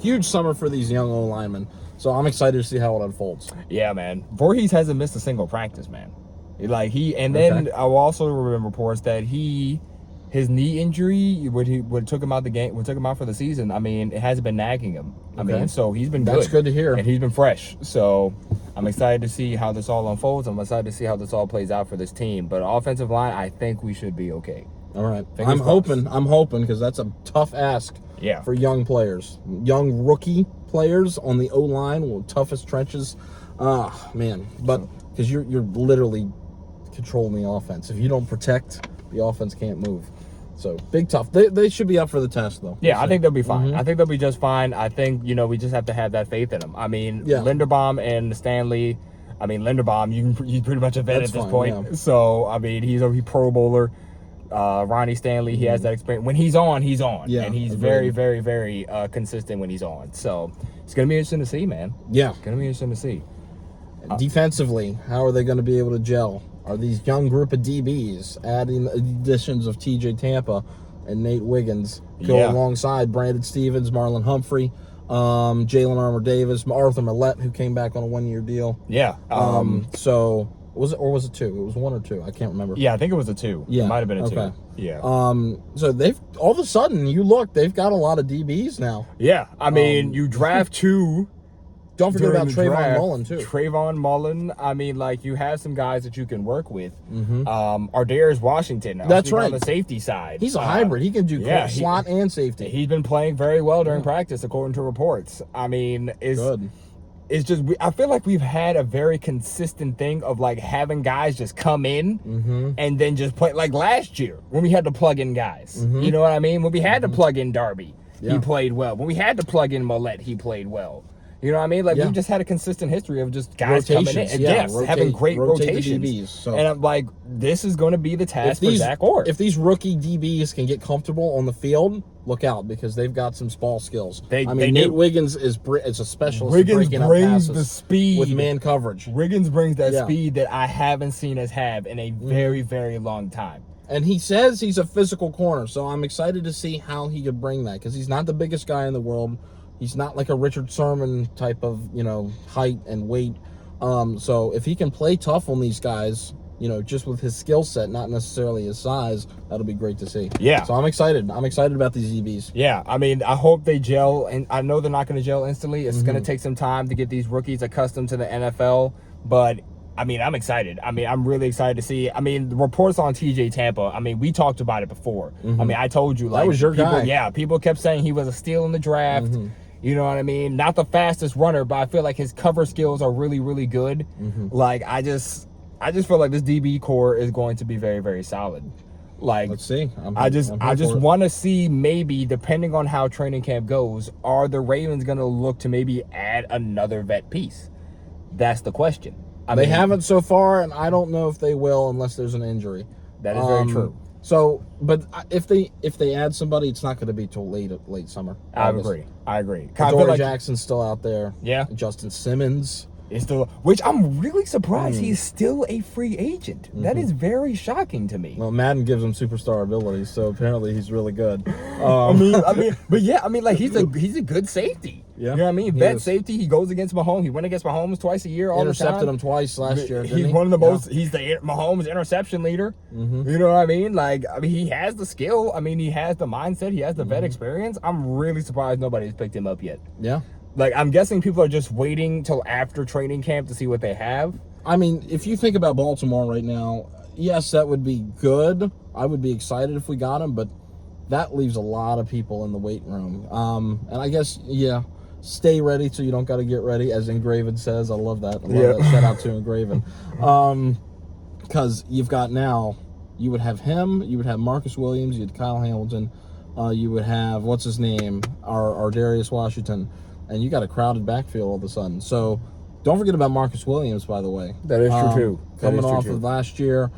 huge summer for these young O linemen. So I'm excited to see how it unfolds. Yeah, man. Voorhees hasn't missed a single practice, man. Then I will also remember reports that his knee injury, what took him out the game, what took him out for the season. I mean, it hasn't been nagging him. I mean, so he's been good. That's good to hear. And he's been fresh. So I'm excited to see how this all unfolds. I'm excited to see how this all plays out for this team. But offensive line, I think we should be okay. All right. Fingers crossed. I'm hoping because that's a tough ask. Yeah. For young players, young rookie players on the O line, with toughest trenches. Man, but because you're literally controlling the offense. If you don't protect, the offense can't move. So big tough. They should be up for the test though. Yeah, I think they'll be fine. I think they'll be just fine. I think we just have to have that faith in them. I mean, Linderbaum and Stanley. I mean, Linderbaum, you pretty much a vet at this point. Yeah. So I mean, he's a Pro Bowler. Ronnie Stanley, he has that experience. When he's on, he's on. Yeah, and he's very, very, very consistent when he's on. So it's going to be interesting to see, man. Yeah. It's going to be interesting to see. Defensively, how are they going to be able to gel? Are these young group of DBs adding additions of TJ Tampa and Nate Wiggins go alongside Brandon Stevens, Marlon Humphrey, Jalen Armour-Davis, Arthur Millette, who came back on a 1-year deal? Yeah. So... Was it 2? It was 1 or 2. I can't remember. Yeah, I think it was a 2. Yeah. It might have been a 2. Okay. Yeah. So they've all of a sudden they've got a lot of DBs now. Yeah. I mean, you draft 2. Don't forget about Trayvon Mullen too. Trayvon Mullen. I mean, you have some guys that you can work with. Ardarius Washington. That's right. On the safety side, he's a hybrid. He can do slot and safety. He's been playing very well during practice, according to reports. I mean, good. It's just I feel like we've had a very consistent thing of having guys just come in and then just play last year when we had to plug in guys. You know what I mean? When we had to plug in Darby, he played well. When we had to plug in Millette, he played well. You know what I mean? We've just had a consistent history of just guys coming in and having great rotations. DBs, so. And I'm like, this is going to be the task for Zach Orr. If these rookie DBs can get comfortable on the field, look out because they've got some ball skills. Nate Wiggins is a specialist. Wiggins breaking brings up the speed with man coverage. Wiggins brings that speed that I haven't seen us have in a very, very long time. And he says he's a physical corner, so I'm excited to see how he could bring that because he's not the biggest guy in the world. He's not like a Richard Sherman type of, height and weight. So if he can play tough on these guys, just with his skill set, not necessarily his size, that'll be great to see. Yeah. So I'm excited. I'm excited about these EBs. Yeah. I mean, I hope they gel, and I know they're not going to gel instantly. It's going to take some time to get these rookies accustomed to the NFL, but I mean, I'm excited. I mean, I'm really excited to see. I mean, the reports on TJ Tampa, I mean, we talked about it before. I mean, I told you. That was your guy. Yeah, people kept saying he was a steal in the draft. You know what I mean? Not the fastest runner, but I feel like his cover skills are really, really good. I just feel like this DB core is going to be very, very solid. Let's see. I just want to see, maybe depending on how training camp goes, are the Ravens going to look to maybe add another vet piece? That's the question. They haven't so far, and I don't know if they will unless there's an injury. That is very true. So, but if they add somebody, it's not going to be till late summer. I agree. Dory Jackson's still out there. Yeah. Justin Simmons is still, which I'm really surprised he's still a free agent. That is very shocking to me. Well, Madden gives him superstar abilities, so apparently he's really good. He's a good safety. Yeah. You know what I mean? Vet safety. He goes against Mahomes. He went against Mahomes twice a year. Intercepted him twice last year. He's one of the most. He's the Mahomes interception leader. You know what I mean? He has the skill. I mean, he has the mindset. He has the vet experience. I'm really surprised nobody's picked him up yet. Yeah. I'm guessing people are just waiting till after training camp to see what they have. I mean, if you think about Baltimore right now, yes, that would be good. I would be excited if we got him, but that leaves a lot of people in the waiting room. And I guess, stay ready so you don't got to get ready, as Engraven says. I love that. That. Shout out to Engraven. Because you've got now, you would have him, you would have Marcus Williams, you had Kyle Hamilton, you would have, what's his name, our Darius Washington, and you got a crowded backfield all of a sudden. So don't forget about Marcus Williams, by the way. That is true, too. Coming off of last year.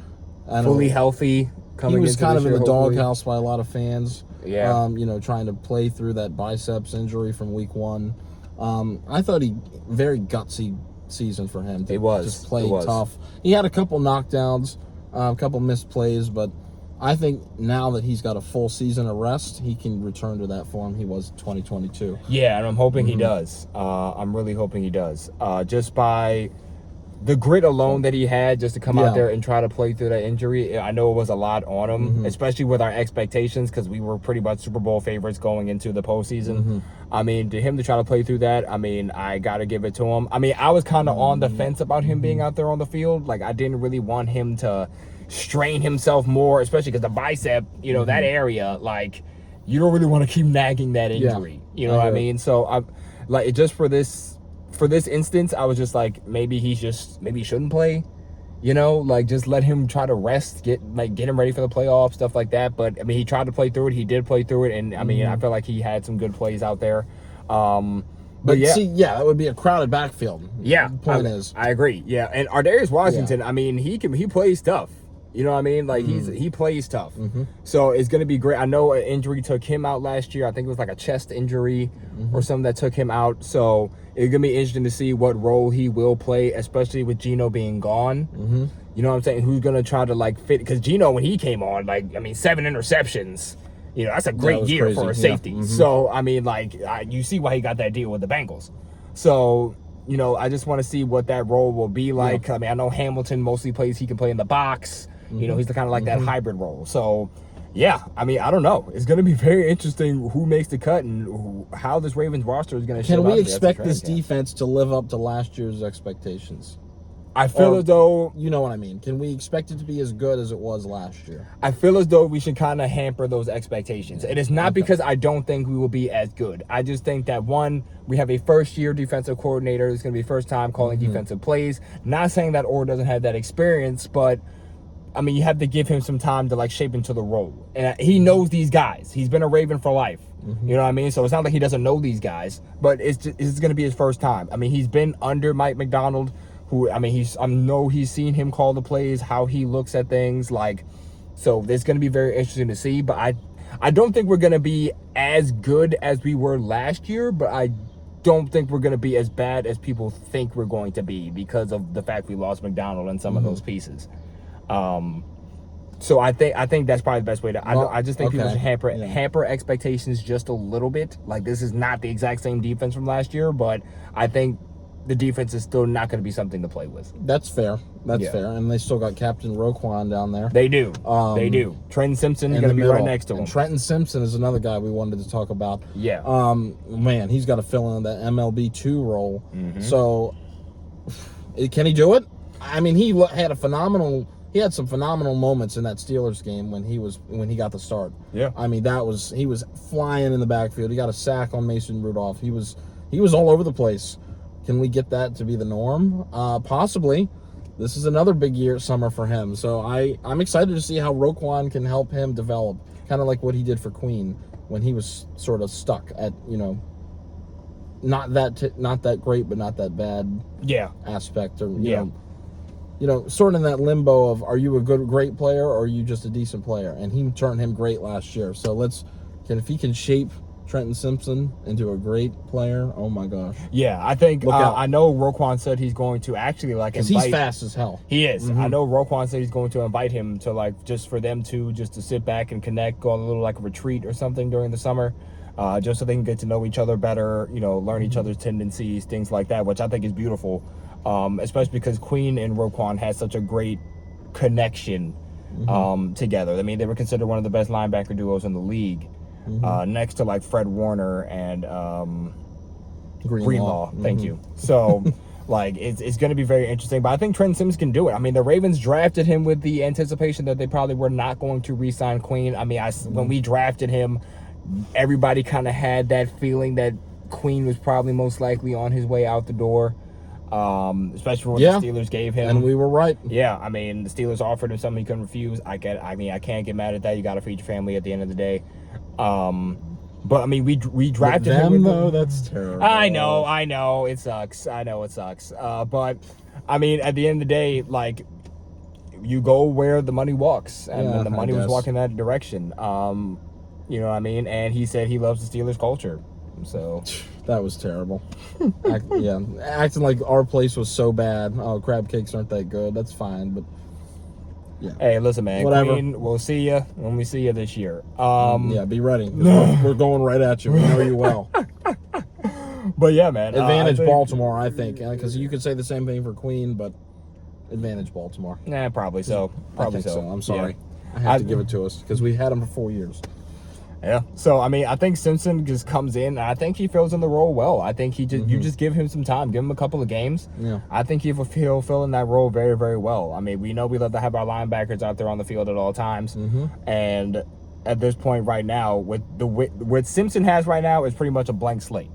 Fully healthy. He was kind of in the doghouse by a lot of fans. Yeah. Trying to play through that biceps injury from week 1. I thought very gutsy season for him. It was. Just play tough. He had a couple knockdowns, a couple missed plays, but I think now that he's got a full season of rest, he can return to that form he was 2022. Yeah, and I'm hoping he does. I'm really hoping he does. Just by the grit alone that he had just to come out there and try to play through that injury, I know it was a lot on him, especially with our expectations, because we were pretty much Super Bowl favorites going into the postseason. I mean, to him to try to play through that, I mean, I got to give it to him. I mean, I was kind of on the fence about him being out there on the field. Like, I didn't really want him to strain himself more, especially because the bicep, you know, that area, like, you don't really want to keep nagging that injury. You know what I mean? So, I'm like, just for this instance, I was just like, maybe he shouldn't play, you know, like, just let him try to rest, get him ready for the playoffs, stuff like that. But I mean, he tried to play through it. He did play through it. And I mean, I feel like he had some good plays out there. But yeah, see, that would be a crowded backfield. Yeah. The point is, I agree. Yeah. And Ardarius Washington, I mean, he plays tough. You know what I mean? Like, he plays tough. So it's going to be great. I know an injury took him out last year. I think it was like a chest injury or something that took him out. So it's going to be interesting to see what role he will play, especially with Geno being gone. You know what I'm saying? Who's going to try to, like, fit? Because Geno, when he came on, like, I mean, 7 interceptions. You know, that's a great year crazy. for a safety. So, I mean, like, you see why he got that deal with the Bengals. So, you know, I just want to see what that role will be like. I mean, I know Hamilton mostly plays. He can play in the box. You know, he's kind of like that hybrid role. So, yeah, I mean, I don't know. It's going to be very interesting who makes the cut and how this Ravens roster is going to shape out. Can we expect this defense to live up to last year's expectations? I feel as though... You know what I mean. Can we expect it to be as good as it was last year? I feel as though we should kind of hamper those expectations. And it's not because I don't think we will be as good. I just think that, one, we have a first-year defensive coordinator. It's going to be first time calling defensive plays. Not saying that Orr doesn't have that experience, but... I mean, you have to give him some time to, like, shape into the role. And he knows these guys. He's been a Raven for life. You know what I mean? So it's not like he doesn't know these guys, but it's going to be his first time. I mean, he's been under Mike McDonald, who, I mean, I know he's seen him call the plays, how he looks at things, like, so it's going to be very interesting to see. But I don't think we're going to be as good as we were last year, but I don't think we're going to be as bad as people think we're going to be because of the fact we lost McDonald and some of those pieces. So I think that's probably the best way to. I just think people should hamper expectations just a little bit. Like, this is not the exact same defense from last year, but I think the defense is still not going to be something to play with. That's fair. That's fair. And they still got Captain Roquan down there. They do. They do. Trenton Simpson is going to be right next to him. And Trenton Simpson is another guy we wanted to talk about. Yeah. Man, he's got to fill in that MLB2 role. So, can he do it? I mean, he had some phenomenal moments in that Steelers game when he got the start. Yeah. I mean, he was flying in the backfield. He got a sack on Mason Rudolph. He was all over the place. Can we get that to be the norm? Possibly. This is another big summer for him. So I'm excited to see how Roquan can help him develop, kind of like what he did for Queen when he was sort of stuck at, you know, not that great but not that bad aspect, or you know, sort of in that limbo of, are you a great player or are you just a decent player? And he turned him great last year. So if he can shape Trenton Simpson into a great player, oh my gosh. Yeah, I think, I know Roquan said he's going to actually, like, invite... Because he's fast as hell. He is. I know Roquan said he's going to invite him to, like, just for them to sit back and connect, go on a little, like, retreat or something during the summer, just so they can get to know each other better, you know, learn each other's tendencies, things like that, which I think is beautiful. Especially because Queen and Roquan had such a great connection together. I mean, they were considered one of the best linebacker duos in the league, next to, like, Fred Warner and Greenlaw. Thank you. So, like, it's going to be very interesting. But I think Trenton Simpson can do it. I mean, the Ravens drafted him with the anticipation that they probably were not going to re-sign Queen. I mean, when we drafted him, everybody kind of had that feeling that Queen was probably most likely on his way out the door. Especially for what the Steelers gave him. And we were right. Yeah, I mean, the Steelers offered him something he couldn't refuse. I can't get mad at that. You got to feed your family at the end of the day. But I mean, we drafted him though. That's terrible. I know, it sucks. But I mean, at the end of the day, like, you go where the money walks, and the money was walking that direction. You know what I mean? And he said he loves the Steelers culture. So that was terrible. Acting like our place was so bad. Oh, crab cakes aren't that good. That's fine, but Yeah. Hey, listen, man. Whatever. Queen, we'll see you when we see you this year. Yeah, be ready. 'Cause we're going right at you. We know you well. But yeah, man. Advantage I think- Baltimore, I think, because you could say the same thing for Queen, but advantage Baltimore. Nah, probably so. I Probably think so. I'm sorry. Yeah. I have to give it to us because we had him for 4 years. Yeah. So I mean, I think Simpson just comes in, and I think he fills in the role well. I think he just you just give him some time, give him a couple of games. Yeah. I think he'll fill in that role very, very well. I mean, we know we love to have our linebackers out there on the field at all times, and at this point right now, with what Simpson has right now is pretty much a blank slate.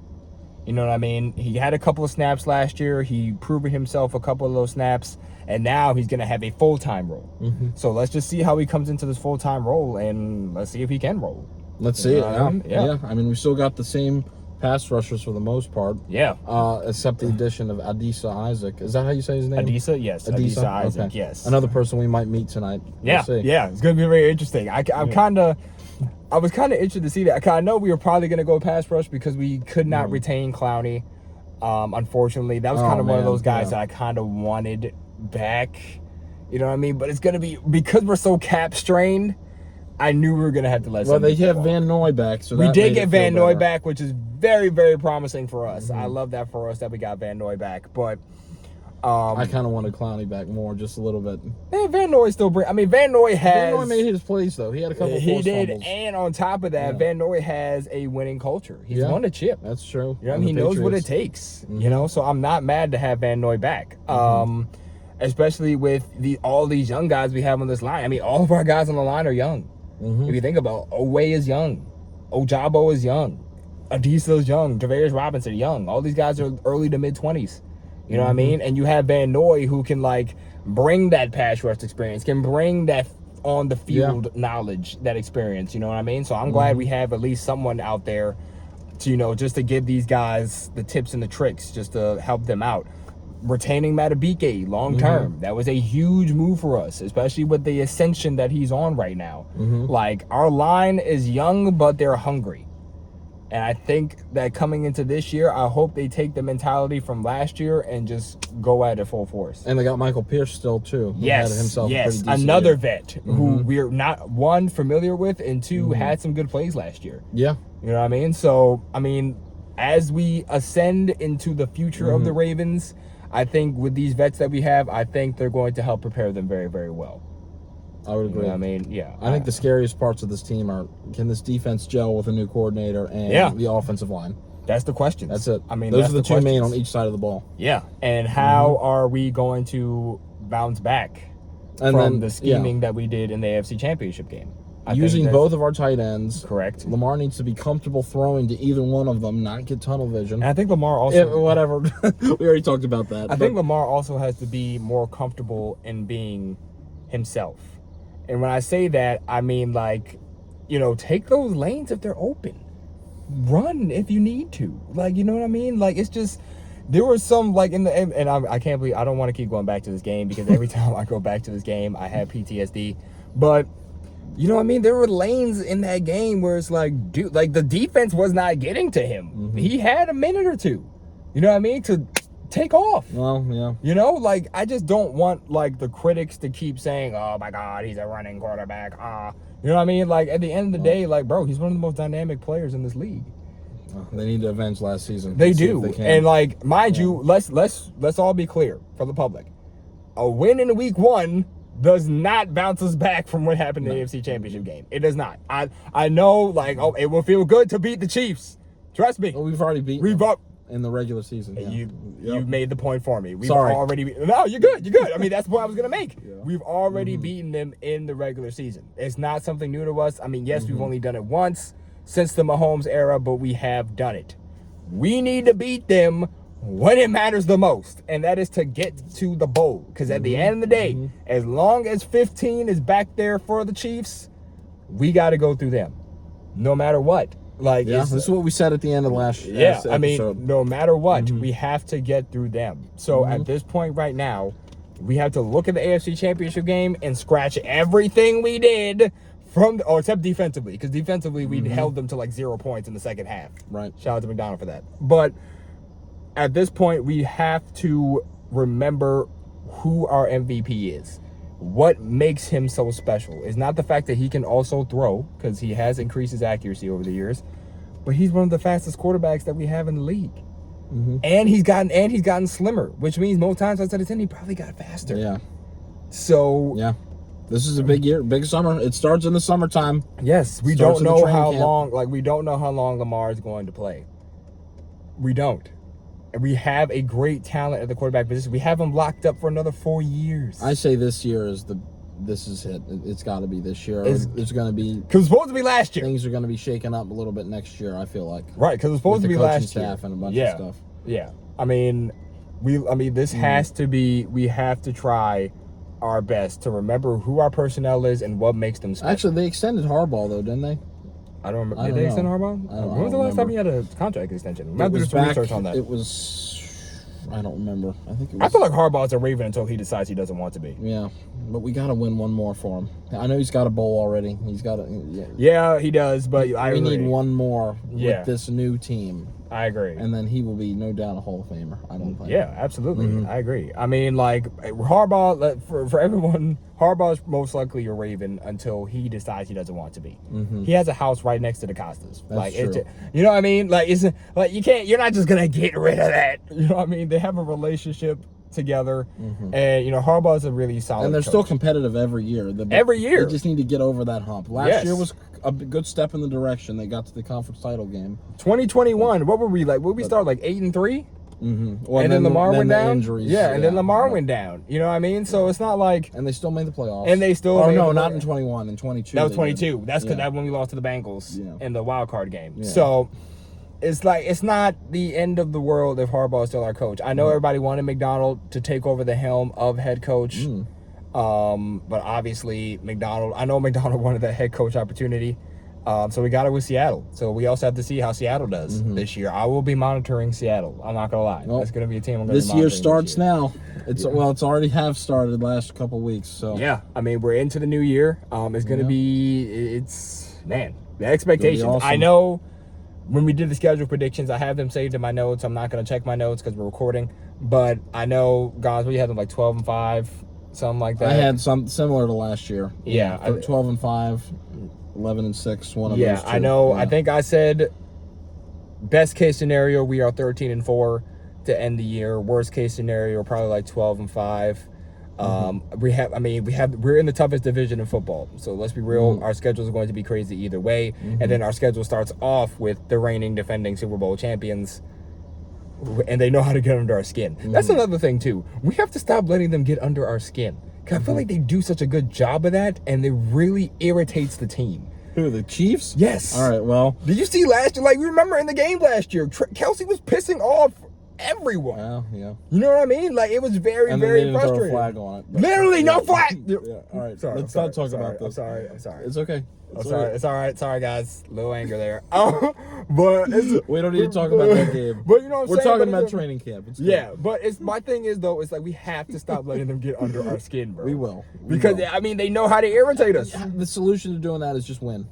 You know what I mean? He had a couple of snaps last year. He proved himself a couple of those snaps, and now he's going to have a full-time role. So let's just see how he comes into this full-time role, and let's see if he can roll. Let's see it. know what I mean? Yeah. I mean, we still got the same pass rushers for the most part, Yeah. except the addition of Adisa Isaac. Is that how you say his name? Adisa, yes. Adisa Isaac, Okay. yes. Another person we might meet tonight. Yeah, We'll see. yeah. It's going to be very interesting. I was kind of interested to see that. I know we were probably going to go pass rush because we could not retain Clowney. Unfortunately, that was kind of one of man, those guys yeah. that I kind of wanted back. You know what I mean? But it's going to be, because we're so cap strained, I knew we were going to have to let Well, they somebody have go. Van Noy back, so We that did made get it Van feel Noy better. back, which is very, very promising for us. I love that for us that we got Van Noy back. But I kind of wanted Clowney back more, just a little bit. Van Noy still bring. I mean, Van Noy has. Van Noy made his plays though. He had a couple. Of He forced did, fumbles. and on top of that, Van Noy has a winning culture. He's Yeah. won a chip. That's true. You know, And he the knows what it Patriots. takes. You know, so I'm not mad to have Van Noy back. Especially with all these young guys we have on this line. I mean, all of our guys on the line are young. If you think about Owe is young, Ojabo is young, Adisa is young, Travarius Robinson young. All these guys are early to mid 20s. You know what I mean? And you have Van Noy who can like bring that pass rush experience, can bring that on the field knowledge, that experience. You know what I mean? So I'm glad we have at least someone out there to, you know, just to give these guys the tips and the tricks, just to help them out. Retaining Matabike long term, that was a huge move for us, especially with the ascension that he's on right now. Like, our line is young, but they're hungry. And I think that coming into this year, I hope they take the mentality from last year and just go at it full force. And they got Michael Pierce still too. who Yes, had himself a yes, pretty decent another year. vet who we're not, one, familiar with, and two, had some good plays last year. Yeah. You know what I mean? So, I mean, as we ascend into the future of the Ravens, I think with these vets that we have, I think they're going to help prepare them very, very well. I would You agree. know what I mean? Yeah. I think the scariest parts of this team are, can this defense gel with a new coordinator and the offensive line? That's the questions. That's it. I mean, those that's are the two main questions. on each side of the ball. Yeah. And how are we going to bounce back And from then the scheming that we did in the AFC Championship game? I think using that's both of our tight ends. correct. Lamar needs to be comfortable throwing to either one of them, not get tunnel vision. And I think Lamar also. Whatever. We already talked about that. I think Lamar also has to be more comfortable in being himself. And when I say that, I mean, like, you know, take those lanes if they're open. Run if you need to. Like, you know what I mean? Like, it's just, there was some, like, in the, and I can't believe, I don't want to keep going back to this game because every time I go back to this game, I have PTSD. But, you know what I mean? There were lanes in that game where it's like, dude, like, the defense was not getting to him. He had a minute or two, you know what I mean, to take off. Well, yeah. You know, like, I just don't want, like, the critics to keep saying, oh, my God, he's a running quarterback. You know what I mean? Like, at the end of the day, like, bro, he's one of the most dynamic players in this league. They need to avenge last season. They See if do. they can. And, like, mind you, let's all be clear for the public. A win in week 1 does not bounce us back from what happened in the AFC Championship game. It does not. I know, like, oh, it will feel good to beat the Chiefs. Trust me. Well, we've already beaten We've them up. in the regular season. Yeah. You made the point for me. We've Sorry. already no, you're good. You're good. I mean, that's what I was gonna make. We've already beaten them in the regular season. It's not something new to us. I mean, yes, we've only done it once since the Mahomes era, but we have done it. We need to beat them when it matters the most, and that is to get to the bowl. Because at the end of the day, as long as 15 is back there for the Chiefs, we got to go through them, no matter what. Like, Yeah, it's- this is what we said at the end of last yeah, last I mean, episode. no matter what, we have to get through them. So at this point right now, we have to look at the AFC Championship game and scratch everything we did from, except defensively, because defensively we held them to like 0 points in the second half. Right. Shout out to McDonald for that. But at this point, we have to remember who our MVP is. what makes him so special is not the fact that he can also throw, because he has increased his accuracy over the years, but he's one of the fastest quarterbacks that we have in the league. Mm-hmm. And he's gotten slimmer, which means most times outside of 10 he probably got faster. Yeah. So Yeah. This is a big year, big summer. It starts in the summertime. yes, we Starts don't in the know training how camp. long. Like we don't know how long Lamar is going to play. We don't. And we have a great talent at the quarterback position. We have him locked up for another 4 years. I say this year is this is it. It's got to be this year. There's going to be Because it's supposed to be last year. things are going to be shaken up a little bit next year. I feel like Right, because it's supposed with to the be coaching last year. staff and a bunch yeah. of stuff. Yeah. I mean, this has to be. We have to try our best to remember who our personnel is and what makes them special. Actually, they extended Harbaugh though, didn't they? I don't remember. I Did don't they know. extend Harbaugh? I don't When was the last time remember. he had a contract extension? We It might have to do was some back. research on that. It was. I don't remember. I think it was. I feel like Harbaugh's a Raven until he decides he doesn't want to be. Yeah, but we got to win one more for him. I know he's got a bowl already. He's got a. Yeah. Yeah, he does, but I We agree. need one more Yeah. with this new team, I agree. and then he will be no doubt a Hall of Famer. I don't think. Yeah, absolutely. Mm-hmm. I agree. I mean, like Harbaugh, for everyone, Harbaugh's most likely a Raven until he decides he doesn't want to be. Mm-hmm. He has a house right next to the Costas. Like, true. you know what I mean? Like, it's like you're not just gonna get rid of that. You know what I mean? They have a relationship together, and Harbaugh's a really solid. Mm-hmm. And they're coach. still competitive every year. Every year. They just need to get over that hump. Last Yes. year was a good step in the direction. They got to the conference title game. 2021. What were we like? What we start like 8-3? Mm-hmm. Well, And then Lamar went the down. Injuries, yeah, and then Lamar right. went down. You know what I mean? So it's not like And they still made the playoffs. And they still Oh made no, the not playoffs. in 21. In 22. that was they did. 22. That's because Yeah. that when we lost to the Bengals Yeah. in the wild card game. Yeah. So it's like it's not the end of the world if Harbaugh is still our coach. I know everybody wanted McDonald to take over the helm of head coach, but obviously I know McDonald wanted that head coach opportunity. So we got it with Seattle. So we also have to see how Seattle does this year. I will be monitoring Seattle. I'm not gonna lie. Well, That's gonna be a team I'm gonna This be year monitoring starts year. now. It's it's already have started last couple weeks. So Yeah, I mean we're into the new year. It's gonna Yeah. be the expectations. awesome. I know when we did the schedule predictions, I have them saved in my notes. I'm not gonna check my notes because we're recording, but I know guys, we had them like 12-5, something like that. I had some similar to last year. Yeah, 12-5, 11-6. One of yeah, those two. I know. Yeah. I think I said best case scenario we are 13-4 to end the year. Worst case scenario probably like 12-5. We're in the toughest division in football, so let's be real. Our schedule is going to be crazy either way, and then our schedule starts off with the reigning defending Super Bowl champions, and they know how to get under our skin. That's another thing too. We have to stop letting them get under our skin. 'Cause I feel like they do such a good job of that, and it really irritates the team. Who, the Chiefs? Yes. All right. Well. Did you see last year? Like, remember in the game last year, Kelsey was pissing off everyone. Well, yeah. You know what I mean? Like, it was very, And then very they didn't frustrating. throw a flag on it. but- Literally no flag. Yeah. All right. Sorry, Let's I'm not talk sorry, about this. I'm sorry. It's okay. I'm It's sorry. all right. It's all right. Sorry, guys. Little anger there. But it's, We don't need to talk about that game. But you know what I'm We're saying? talking But about it's- training camp. It's good. Yeah, but it's my thing is though, it's like we have to stop letting them get under our skin, bro. We will. We Because will. I mean, they know how to irritate us. The solution to doing that is just win.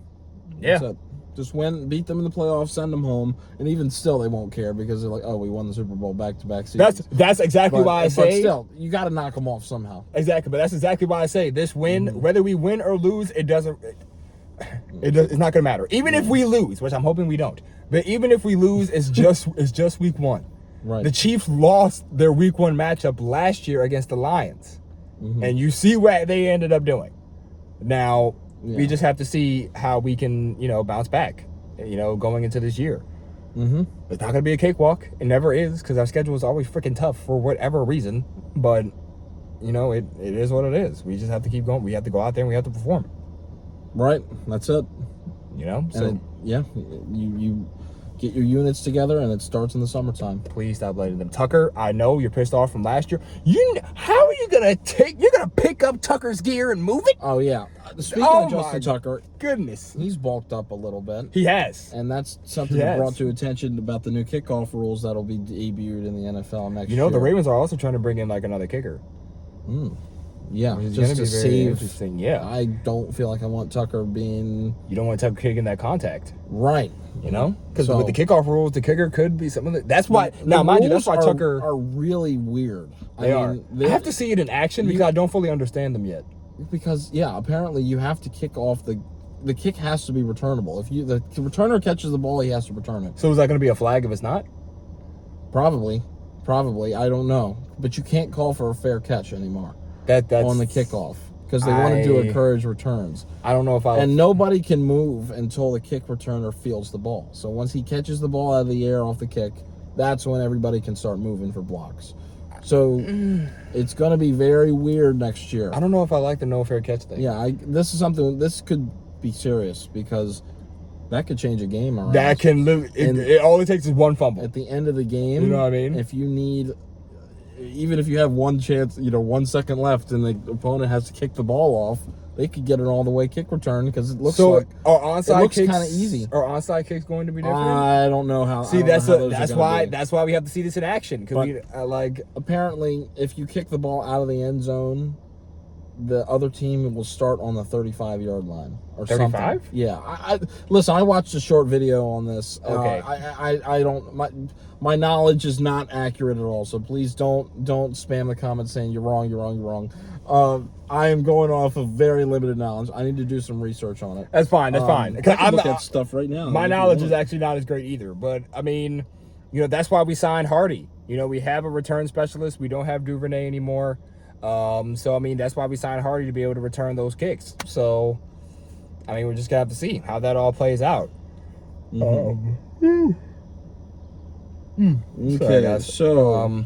Yeah. That's it. Just win, beat them in the playoffs, send them home, and even still they won't care because they're like, oh, we won the Super Bowl back-to-back seasons. That's exactly why I But say still, you got to knock them off somehow. exactly. But that's exactly why I say this win, Mm-hmm. whether we win or lose, it doesn't. It's not gonna matter. Even if we lose, which I'm hoping we don't. But even if we lose, it's just week one. Right. The Chiefs lost their week one matchup last year against the Lions, Mm-hmm. and you see what they ended up doing. Now we Yeah. just have to see how we can, bounce back. Going into this year. Mm-hmm. It's not going to be a cakewalk. It never is, because our schedule is always freaking tough for whatever reason. But, it is what it is. We just have to keep going. We have to go out there and we have to perform. Right. That's it. So And you get your units together, and it starts in the summertime. please stop letting them. Tucker, I know you're pissed off from last year. How are you going to you're going to pick up Tucker's gear and move it? Oh, yeah. Speaking Oh, of Justin my Tucker, Goodness. he's bulked up a little bit. He has. And that's something Yes. brought to attention about the new kickoff rules that'll be debuted in the NFL next year. The Ravens are also trying to bring in like another kicker. Yeah, Which is just going to to be very save. interesting. Yeah. I don't feel like I want Tucker being You don't want Tucker kicking that contact. right. Because So- with the kickoff rules, the kicker could be something. That's why. Now, The mind you, that's why rules Tucker. are really weird. They are. I have to see it in action because I don't fully understand them yet. Because apparently you have to kick off the kick has to be returnable. If the returner catches the ball, he has to return it. So is that going to be a flag if it's not? Probably, I don't know, but you can't call for a fair catch anymore. That's on the kickoff because they wanted to encourage returns. I don't know if and nobody can move until the kick returner fields the ball. So once he catches the ball out of the air off the kick, that's when everybody can start moving for blocks. So it's going to be very weird next year. I don't know if I like the no fair catch thing. Yeah, this could be serious because that could change a game around. That can lose. It all it takes is one fumble. At the end of the game, you know what I mean? If you need, even if you have one chance, 1 second left and the opponent has to kick the ball off, they could get an all the way kick return because it looks like are onside kicks kind of easy. Are onside kicks going to be different? I don't know how. See, that's why we have to see this in action because apparently if you kick the ball out of the end zone, the other team will start on the 35-yard line or 35? something. Yeah, listen. I watched a short video on this. Okay, I don't. My knowledge is not accurate at all. So please don't spam the comments saying you're wrong. I am going off of very limited knowledge. I need to do some research on it. That's fine. I can look at stuff right now. My knowledge is actually not as great either. But I mean, that's why we signed Hardy. We have a return specialist. We don't have Duvernay anymore. So I mean, that's why we signed Hardy to be able to return those kicks. So, I mean, we're just gonna have to see how that all plays out. Okay, so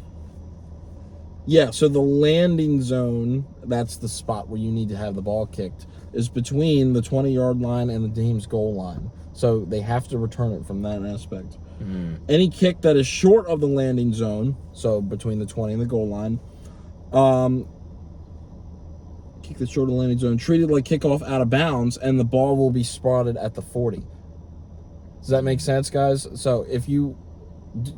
so the landing zone, that's the spot where you need to have the ball kicked, is between the 20-yard line and the team's goal line. So they have to return it from that aspect. Any kick that is short of the landing zone, so between the 20 and the goal line, kick the short of the landing zone, treated like kickoff out of bounds, and the ball will be spotted at the 40. Does that make sense, guys? So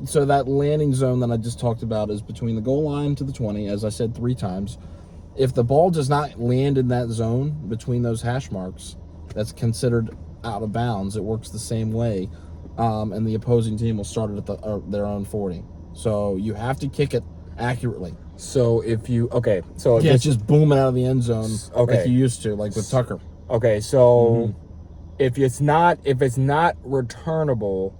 so that landing zone that I just talked about is between the goal line to the 20, as I said 3 times. If the ball does not land in that zone between those hash marks, that's considered out of bounds. It works the same way, and the opposing team will start it at their own 40. So you have to kick it accurately. So if you it's just booming out of the end zone like you used to, like with Tucker. Okay, so if it's not returnable,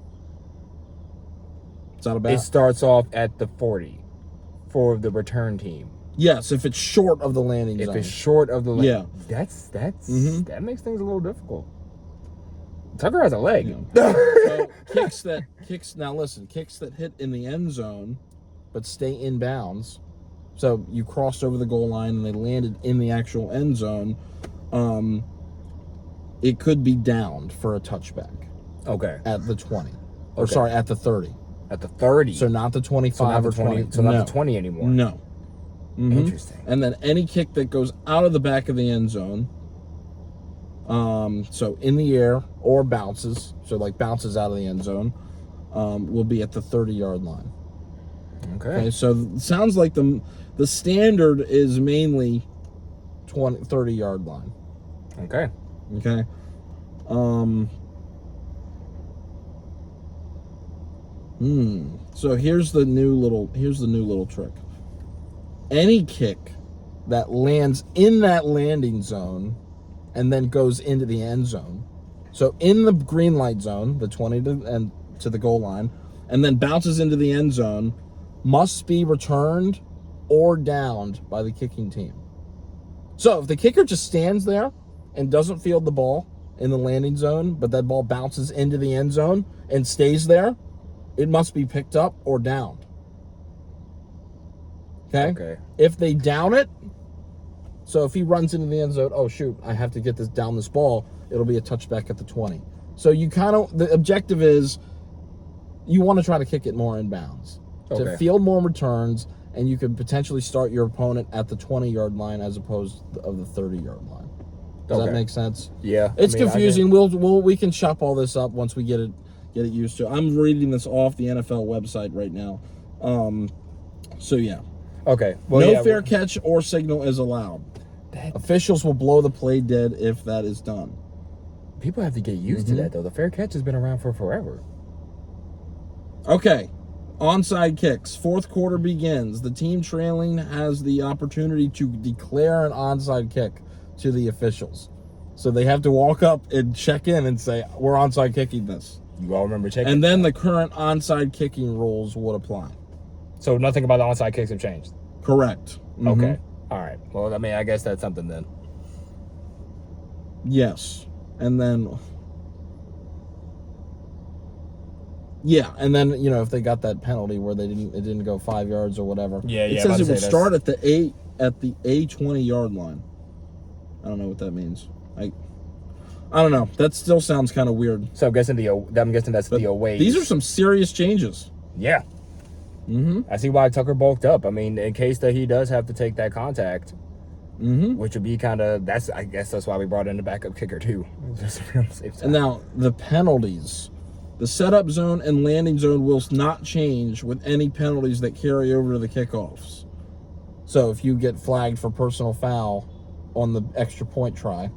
it's out of bounds. It starts off at the 40 for the return team. Yes, if it's short of the landing zone. If it's short of the landing, that makes things a little difficult. Tucker has a leg. So kicks that hit in the end zone but stay in bounds. So you crossed over the goal line and they landed in the actual end zone. It could be downed for a touchback. Okay. At the 20. Or sorry, at the 30. At the 30. So not the 25 or 20. So not the 20 anymore. No. Interesting. And then any kick that goes out of the back of the end zone, so in the air or bounces, so like bounces out of the end zone, will be at the 30-yard line. Okay. So it sounds like the standard is mainly 30-yard line. Okay. So here's the new little trick. Any kick that lands in that landing zone and then goes into the end zone. So in the green light zone, the 20 to the goal line, and then bounces into the end zone, must be returned or downed by the kicking team. So if the kicker just stands there and doesn't field the ball in the landing zone, but that ball bounces into the end zone and stays there, it must be picked up or downed. Okay. If they down it, so if he runs into the end zone, oh shoot, I have to get down this ball, it'll be a touchback at the 20. So the objective is you want to try to kick it more in bounds. To field more returns, and you could potentially start your opponent at the 20-yard line as opposed of the 30-yard line. Does that make sense? Yeah. It's confusing. We can chop all this up once we get it used to. I'm reading this off the NFL website right now. So yeah. Okay. No fair catch or signal is allowed. Officials will blow the play dead if that is done. People have to get used to that though. The fair catch has been around for forever. Okay. Onside kicks. Fourth quarter begins. The team trailing has the opportunity to declare an onside kick. to the officials. So they have to walk up and check in and say, we're onside kicking this. You all remember checking? And then the current onside kicking rules would apply. So nothing about the onside kicks have changed? Correct. Mhm. Okay. All right. Well, I mean, I guess that's something then. Yes. And then... Yeah, and then, if they got that penalty where it didn't go 5 yards or whatever. Yeah, It says it would start at the A 20-yard line. I don't know what that means. I don't know. That still sounds kind of weird. So I'm guessing that's the away. These are some serious changes. Yeah. Mm-hmm. I see why Tucker bulked up. I mean, in case that he does have to take that contact, which would be kind of, I guess that's why we brought in the backup kicker too. Just to be on the safe side. And now the penalties. The setup zone and landing zone will not change with any penalties that carry over to the kickoffs. So if you get flagged for personal foul on the extra point try,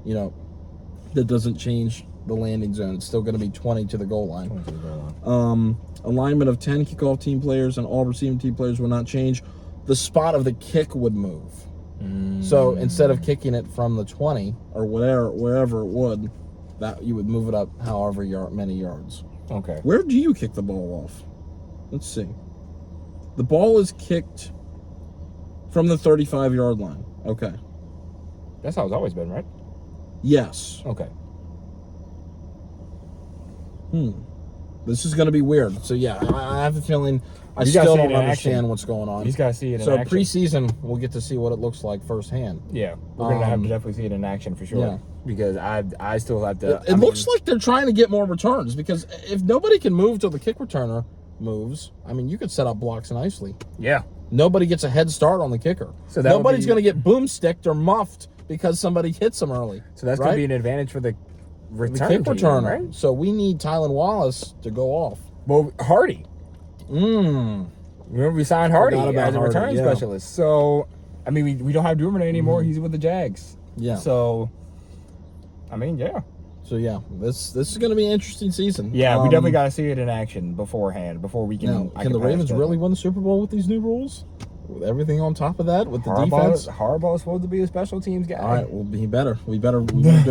that doesn't change the landing zone. It's still going to be 20 to the goal line. Alignment of 10 kickoff team players and all receiving team players will not change. The spot of the kick would move. So instead of kicking it from the 20 or wherever it would, that you would move it up however many yards. Okay. Where do you kick the ball off? Let's see. The ball is kicked from the 35-yard line. Okay. That's how it's always been, right? Yes. Okay. This is going to be weird. So, yeah, I have a feeling I You still gotta see it don't in understand action. what's going on. You just got to see it in So, action. preseason, we'll get to see what it looks like firsthand. Yeah. We're going to have to definitely see it in action for sure. Yeah. Because I still have to... It looks like they're trying to get more returns because if nobody can move till the kick returner moves, I mean, you could set up blocks nicely. Yeah. Nobody gets a head start on the kicker. So that nobody's would be- going to get boomsticked or muffed because somebody hits them early. So that's right? going to be an advantage for the the return kick team, returner. right? So we need Tylan Wallace to go off. Well, Hardy. Remember we signed Hardy Forgot about as a Hardy, return yeah. specialist. So, I mean, we don't have Duvernay anymore. He's with the Jags. Yeah. So, I mean, yeah. So yeah, this is going to be an interesting season. Yeah, we definitely got to see it in action beforehand, before we can... Now, I can the pass Ravens judgment. really win the Super Bowl with these new rules? With everything on top of that, with the defense? Harbaugh's supposed to be a special teams guy. All right, well, we better do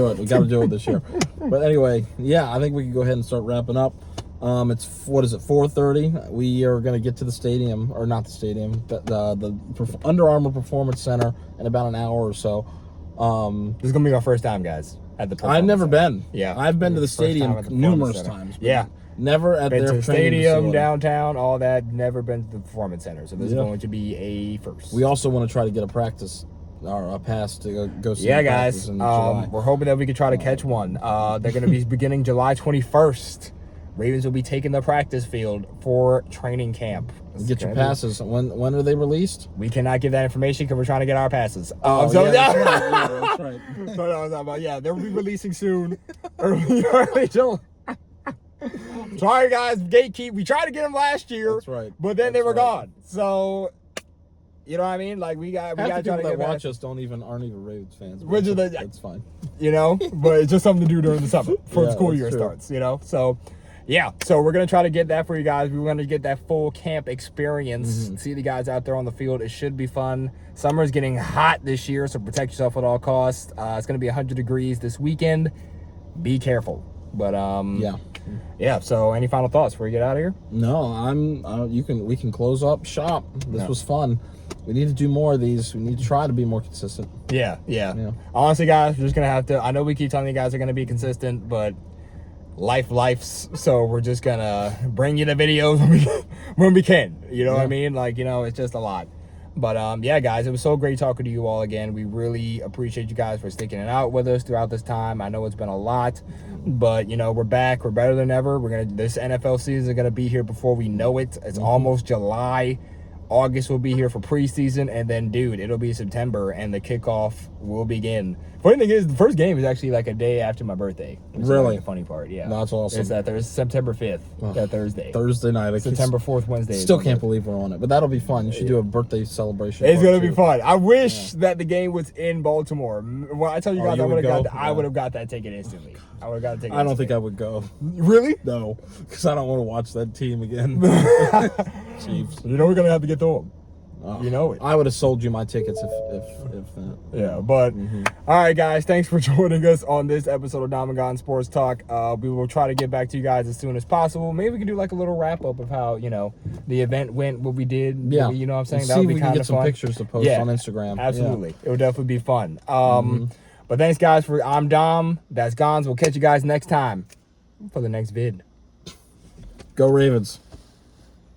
it. We got to do it this year. But anyway, yeah, I think we can go ahead and start wrapping up. It's 4:30. We are going to get to the stadium, or not the stadium, the Under Armour Performance Center in about an hour or so. This is gonna be our first time, guys, at the I've never been. Yeah. I've been to the First time stadium at the Performance numerous Center. times. but Yeah. never at Been their to the training stadium, facility. downtown, all that. Never been to the Performance Center. So this is Yeah. going to be a first. We also want to try to get a practice or a pass to go see. Yeah, the practice guys. in July. We're hoping that we can try to catch one. They're going to be beginning July 21st. Ravens will be taking the practice field for training camp. Get your passes. When are they released? We cannot give that information because we're trying to get our passes. Oh, so, yeah, that's right. Yeah, that's right. So no, it's not about- yeah, they'll be releasing soon. early July. Sorry, guys. Gatekeep. We tried to get them last year. That's right. But then they That's were right. gone. So, you know what I mean? Like we got Half to the try people to that get back. watch us aren't even Ravens fans. Which is the- That's fine. You know, but it's just something to do during the summer before the Yeah, school that's year true. starts. You know, so. Yeah, so we're going to try to get that for you guys. We're going to get that full camp experience, see the guys out there on the field. It should be fun. Summer's getting hot this year, so protect yourself at all costs. It's going to be 100 degrees this weekend. Be careful. But, yeah, so any final thoughts before we get out of here? No, we can close up shop. This was fun. We need to do more of these. We need to try to be more consistent. Yeah. Yeah. Honestly, guys, we're just going to have to, I know we keep telling you guys are going to be consistent, but life's, so we're just gonna bring you the videos when we can, you know what I mean? Like, you know, it's just a lot. But yeah, guys, it was so great talking to you all again. We really appreciate you guys for sticking it out with us throughout this time. I know it's been a lot, but you know, we're back, we're better than ever. This NFL season is gonna be here before we know it. It's almost July. August will be here for preseason, and then, dude, it'll be September, and the kickoff will begin. Funny thing is, the first game is actually like a day after my birthday. Which Really? is like the funny part, yeah. That's awesome. It's that Thursday, September 5th, that Thursday. Thursday night. September 4th, Wednesday. Still can't believe we're on it, but that'll be fun. You should do a birthday celebration. It's part gonna be two. fun. I wish that the game was in Baltimore. Well, I tell you guys, you I would would have go? got. I would have got that ticket instantly. I would have got a ticket. I don't think I would go. Really? No, because I don't want to watch that team again. Chiefs. You know we're gonna have to get to them. Oh, You know it. I would have sold you my tickets if that. Yeah, but all right, guys, thanks for joining us on this episode of Diamond Gone Sports Talk. We will try to get back to you guys as soon as possible. Maybe we can do like a little wrap up of how the event went, what we did. Yeah, you know what I'm saying. And That see would if be we can kind get of some fun. pictures to post on Instagram. Absolutely, it would definitely be fun. But thanks, guys. I'm Dom. That's Gons. We'll catch you guys next time for the next vid. Go Ravens.